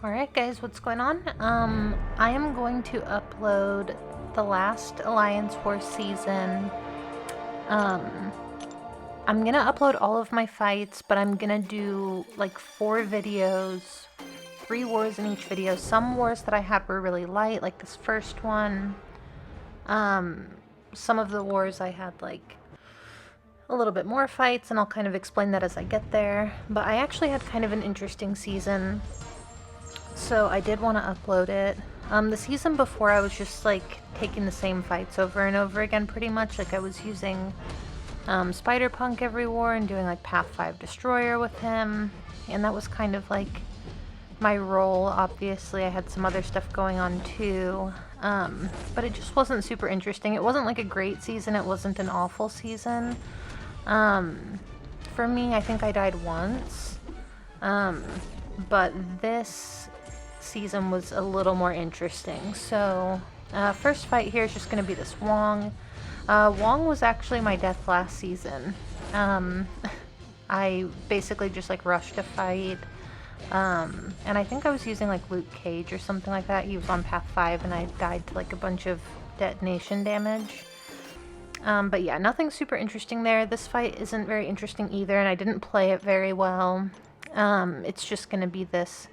Alright guys, what's going on? I am going to upload the last Alliance War season. I'm gonna upload all of my fights, but I'm gonna do like 4 videos, 3 wars in each video. Some wars that I had were really light, like this first one. Some of the wars I had like a little bit more fights, and I'll kind of explain that as I get there. But I actually had kind of an interesting season, so I did want to upload it. The season before I was just like taking the same fights over and over again pretty much. Like I was using Spider-Punk every war and doing like Path 5 Destroyer with him, and that was kind of like my role. Obviously I had some other stuff going on too, but it just wasn't super interesting. It wasn't like a great season, it wasn't an awful season. For me, I think I died once, but this season was a little more interesting. So first fight here is just going to be this Wong. Wong was actually my death last season. I basically just like rushed a fight, and I think I was using like Luke Cage or something like that. He was on Path 5 and I died to like a bunch of detonation damage. But yeah, nothing super interesting there. This fight isn't very interesting either, and I didn't play it very well. It's just going to be this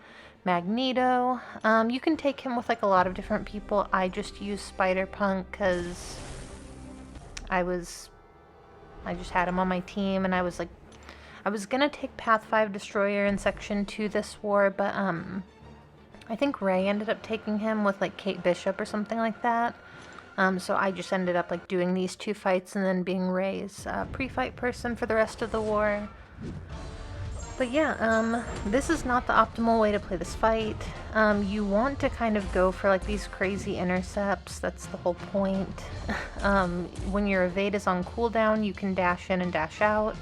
Magneto. You can take him with like a lot of different people. I just used Spider-Punk because I just had him on my team, and I was gonna take Path 5 Destroyer in Section 2 this war, but I think Ray ended up taking him with like Kate Bishop or something like that. So I just ended up like doing these 2 fights and then being Ray's pre-fight person for the rest of the war. But yeah, this is not the optimal way to play this fight. You want to kind of go for like these crazy intercepts. That's the whole point. When your evade is on cooldown, you can dash in and dash out.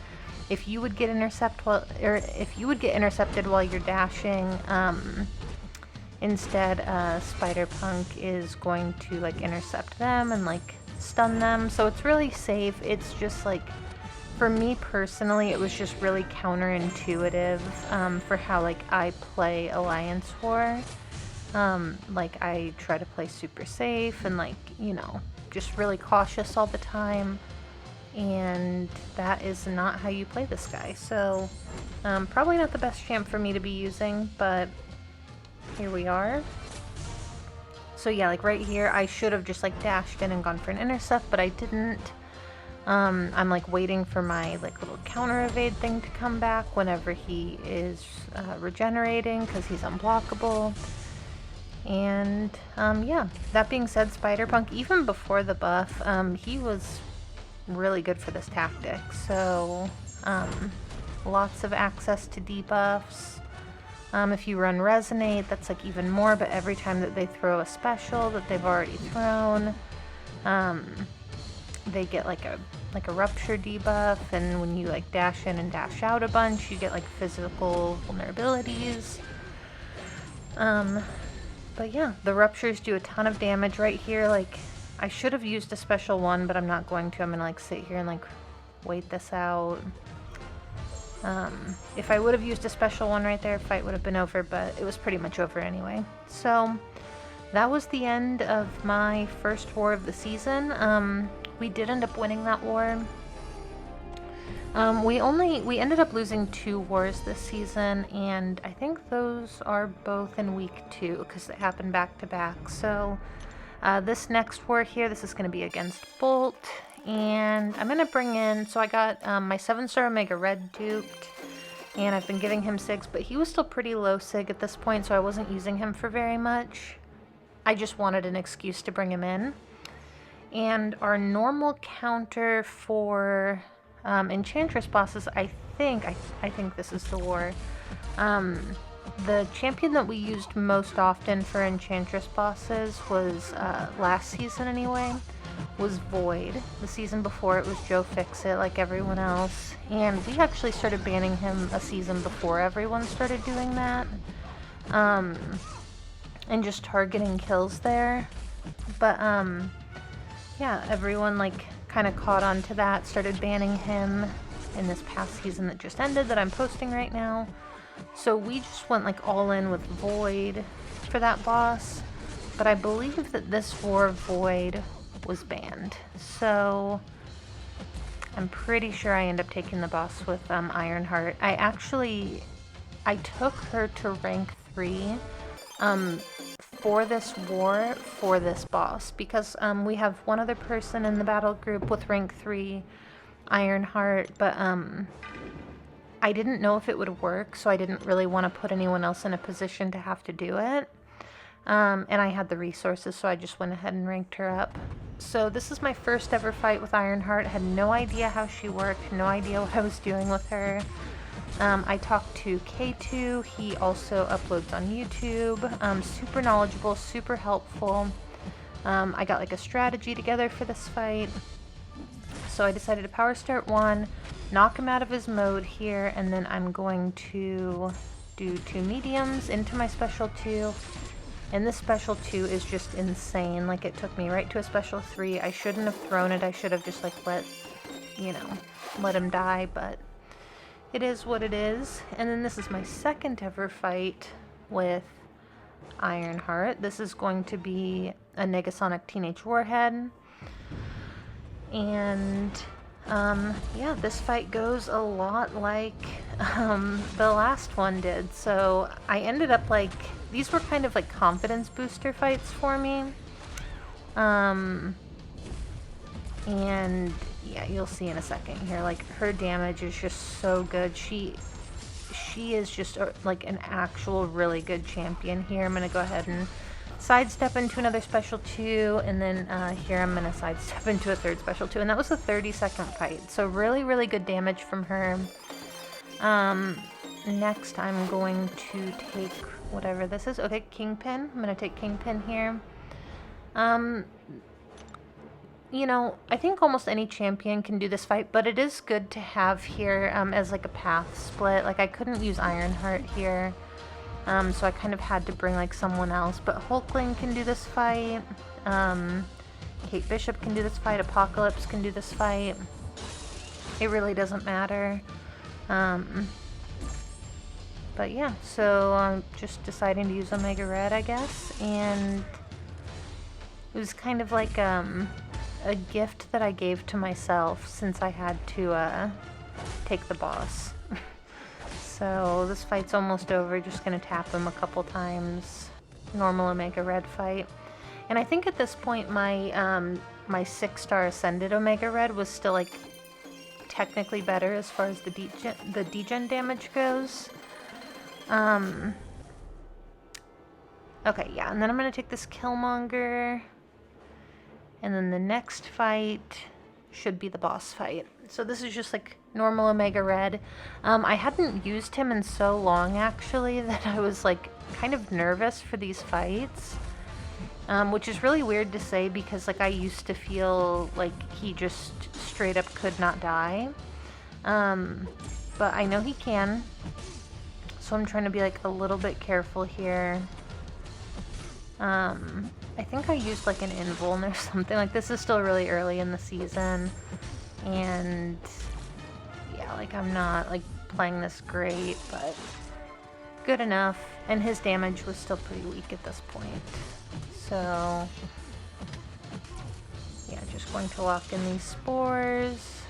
If you would get intercepted while you're dashing, instead, Spider-Punk is going to like intercept them and like stun them. So it's really safe. It's just like, for me personally, it was just really counterintuitive for how like I play Alliance War. Like I try to play super safe and like, you know, just really cautious all the time. And that is not how you play this guy. So probably not the best champ for me to be using, but here we are. So yeah, like right here, I should have just like dashed in and gone for an intercept, but I didn't. I'm like waiting for my like little counter evade thing to come back whenever he is regenerating, because he's unblockable. And yeah, that being said, Spider-Punk, even before the buff, he was really good for this tactic. So lots of access to debuffs. If you run Resonate, that's like even more, but every time that they throw a special that they've already thrown, they get like a rupture debuff, and when you like dash in and dash out a bunch, you get like physical vulnerabilities. But yeah, the ruptures do a ton of damage right here. Like I should have used a special one, but I'm not going to. I'm gonna like sit here and like wait this out. If I would have used a special one right there, fight would have been over, but it was pretty much over anyway. So that was the end of my first war of the season. We did end up winning that war. We ended up losing 2 wars this season, and I think those are both in week 2 because they happened back to back. So this next war here, this is going to be against Bolt, and I'm going to bring in, so I got my 7-star Omega Red duped, and I've been giving him SIGs, but he was still pretty low SIG at this point, so I wasn't using him for very much. I just wanted an excuse to bring him in. And our normal counter for Enchantress bosses, I think this is the war. The champion that we used most often for Enchantress bosses was, last season anyway, was Void. The season before it was Joe Fixit, like everyone else. And we actually started banning him a season before everyone started doing that. And just targeting kills there. But, yeah, everyone like kind of caught on to that, started banning him in this past season that just ended that I'm posting right now. So we just went like all in with Void for that boss, but I believe that this War of Void was banned. So I'm pretty sure I end up taking the boss with Ironheart. I took her to rank 3 for this war, for this boss, because we have one other person in the battle group with rank 3 Ironheart, but I didn't know if it would work, so I didn't really want to put anyone else in a position to have to do it. And I had the resources, so I just went ahead and ranked her up. So this is my first ever fight with Ironheart. I had no idea how she worked, no idea what I was doing with her. I talked to K2, he also uploads on YouTube, super knowledgeable, super helpful. I got like a strategy together for this fight. So I decided to power start 1, knock him out of his mode here, and then I'm going to do 2 mediums into my special 2. And this special 2 is just insane. Like, it took me right to a special 3. I shouldn't have thrown it. I should have just like let him die, but it is what it is. And then this is my second ever fight with Ironheart. This is going to be a Negasonic Teenage Warhead. And yeah, this fight goes a lot like the last one did. So I ended up like, these were kind of like confidence booster fights for me. And yeah, you'll see in a second here, like her damage is just so good. She is just like an actual really good champion here. I'm gonna go ahead and sidestep into another special 2, and then here I'm gonna sidestep into a third special 2, and that was a 30-second fight. So really, really good damage from her. Next I'm going to take whatever this is. Okay, Kingpin. I'm gonna take Kingpin here. You know, I think almost any champion can do this fight, but it is good to have here as like a path split. Like, I couldn't use Ironheart here. So I kind of had to bring like someone else, but Hulkling can do this fight, Kate Bishop can do this fight, Apocalypse can do this fight. It really doesn't matter. But yeah, so I'm just deciding to use Omega Red, I guess, and it was kind of like a gift that I gave to myself since I had to take the boss. So this fight's almost over, just gonna tap him a couple times. Normal Omega Red fight. And I think at this point my my 6-star Ascended Omega Red was still like technically better as far as the degen damage goes. Okay, yeah, and then I'm gonna take this Killmonger, and then the next fight should be the boss fight. So this is just like normal Omega Red. I hadn't used him in so long actually that I was like kind of nervous for these fights, which is really weird to say because like I used to feel like he just straight up could not die, but I know he can, so I'm trying to be like a little bit careful here. I think I used like an invuln or something. Like, this is still really early in the season, and yeah, like I'm not like playing this great, but good enough. And his damage was still pretty weak at this point. So yeah, just going to lock in these spores.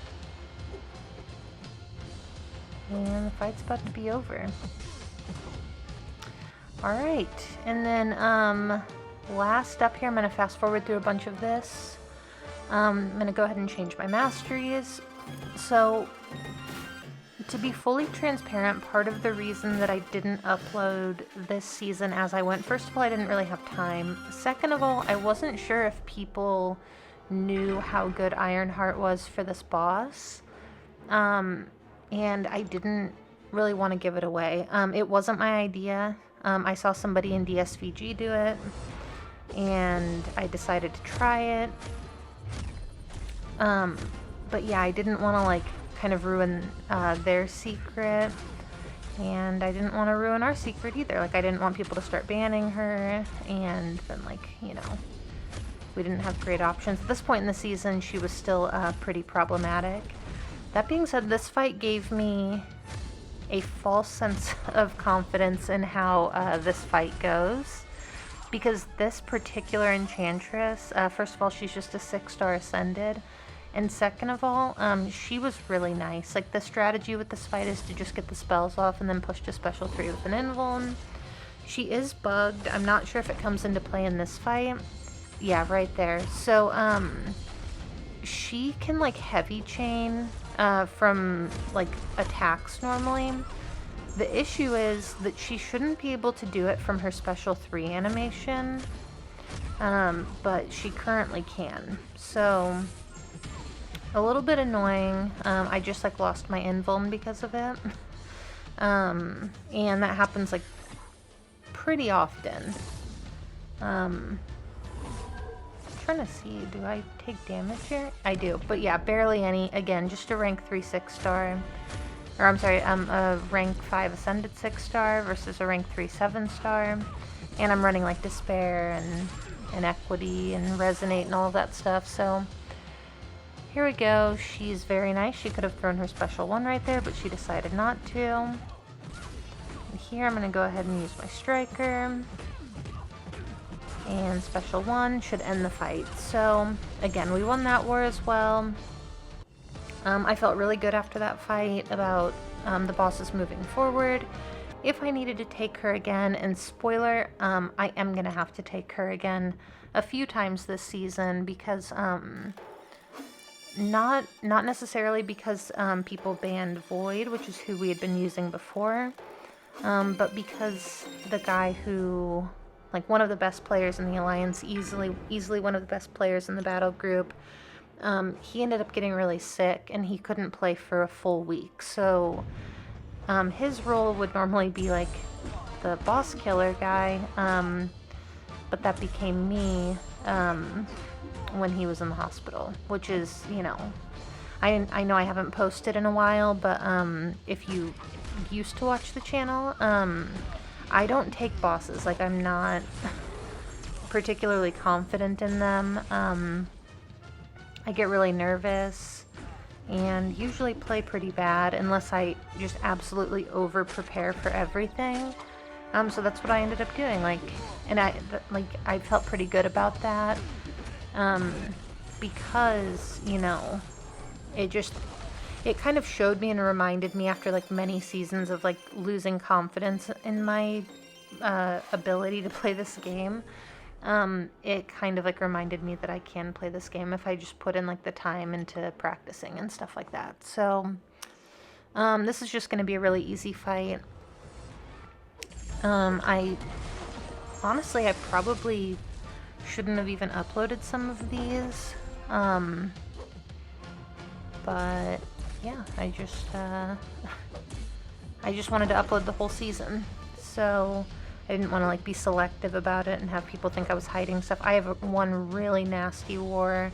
And the fight's about to be over. Alright, and then last up here, I'm going to fast forward through a bunch of this. I'm going to go ahead and change my masteries. So, to be fully transparent, part of the reason that I didn't upload this season as I went, first of all, I didn't really have time. Second of all, I wasn't sure if people knew how good Ironheart was for this boss. And I didn't really want to give it away. It wasn't my idea. I saw somebody in DSVG do it, and I decided to try it. But yeah, I didn't want to like kind of ruin their secret, and I didn't want to ruin our secret either. Like, I didn't want people to start banning her, and then like, you know, we didn't have great options. At this point in the season, she was still pretty problematic. That being said, this fight gave me a false sense of confidence in how this fight goes. Because this particular enchantress, first of all, she's just a 6-star ascended. And second of all, she was really nice. Like, the strategy with this fight is to just get the spells off and then push to special 3 with an invuln. She is bugged. I'm not sure if it comes into play in this fight. Yeah, right there. So, she can, like, heavy chain from, like, attacks normally. The issue is that she shouldn't be able to do it from her special 3 animation, but she currently can. So, a little bit annoying. I just, like, lost my invuln because of it. And that happens, like, pretty often. I'm trying to see, do I take damage here? I do, but yeah, barely any. Again, just a rank 3 6-star. Or I'm sorry, a rank 5 ascended 6-star versus a rank 3 7-star. And I'm running like Despair and Equity and Resonate and all of that stuff. So here we go. She's very nice. She could have thrown her special 1 right there, but she decided not to. And here I'm going to go ahead and use my Striker. And special 1 should end the fight. So again, we won that war as well. I felt really good after that fight about the bosses moving forward. If I needed to take her again, and spoiler, I am going to have to take her again a few times this season because, not necessarily because people banned Void, which is who we had been using before, but because the guy who, like, one of the best players in the Alliance, easily one of the best players in the battle group, he ended up getting really sick and he couldn't play for a full week. So his role would normally be like the boss killer guy, but that became me when he was in the hospital, which is, you know, I know I haven't posted in a while, but if you used to watch the channel, I don't take bosses. Like, I'm not particularly confident in them. I get really nervous and usually play pretty bad unless I just absolutely over prepare for everything. So that's what I ended up doing. Like, and I felt pretty good about that. Because, you know, it kind of showed me and reminded me after, like, many seasons of, like, losing confidence in my ability to play this game. It kind of, like, reminded me that I can play this game if I just put in, like, the time into practicing and stuff like that. So, this is just going to be a really easy fight. Honestly, I probably shouldn't have even uploaded some of these. But yeah, I just wanted to upload the whole season. So I didn't want to, like, be selective about it and have people think I was hiding stuff. I have one really nasty war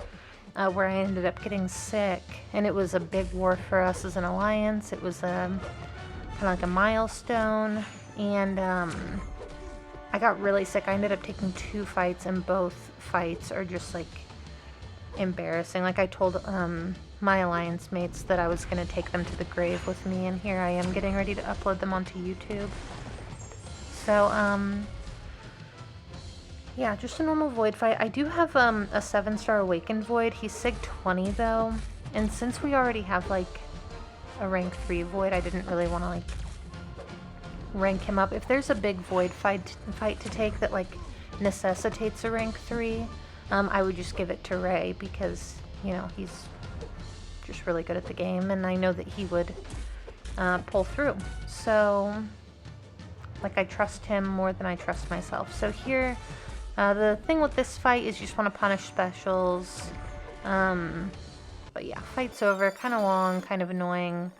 where I ended up getting sick, and it was a big war for us as an alliance. It was kind of like a milestone, and I got really sick. I ended up taking 2 fights, and both fights are just, like, embarrassing. Like, I told my alliance mates that I was going to take them to the grave with me, and here I am getting ready to upload them onto YouTube. So, yeah, just a normal Void fight. I do have a 7-star Awakened Void. He's Sig 20 though, and since we already have, like, a rank 3 Void, I didn't really want to, like, rank him up. If there's a big Void fight to take that, like, necessitates a rank 3, I would just give it to Ray because, you know, he's just really good at the game, and I know that he would pull through. So, like, I trust him more than I trust myself. So here, the thing with this fight is you just want to punish specials. But yeah, fight's over. Kind of long, kind of annoying.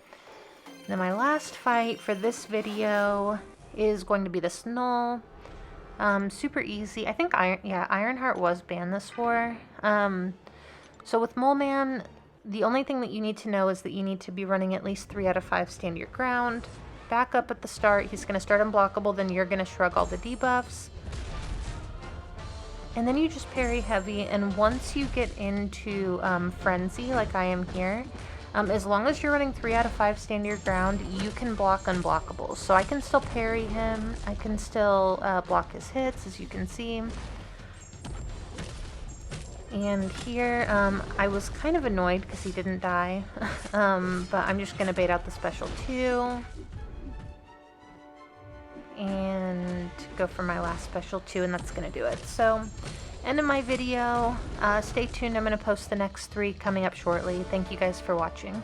And then my last fight for this video is going to be the Snull. Super easy. I think Ironheart was banned this war. So with Mole Man, the only thing that you need to know is that you need to be running at least 3 out of 5 stand your ground. Back up at the start. He's going to start unblockable, then you're going to shrug all the debuffs. And then you just parry heavy, and once you get into Frenzy, like I am here, As long as you're running 3 out of 5 stand your ground, you can block unblockables. So I can still parry him, I can still block his hits, as you can see. And here, I was kind of annoyed because he didn't die, but I'm just going to bait out the special 2. And go for my last special 2, and that's going to do it. So, end of my video. Stay tuned, I'm going to post the next 3 coming up shortly. Thank you guys for watching.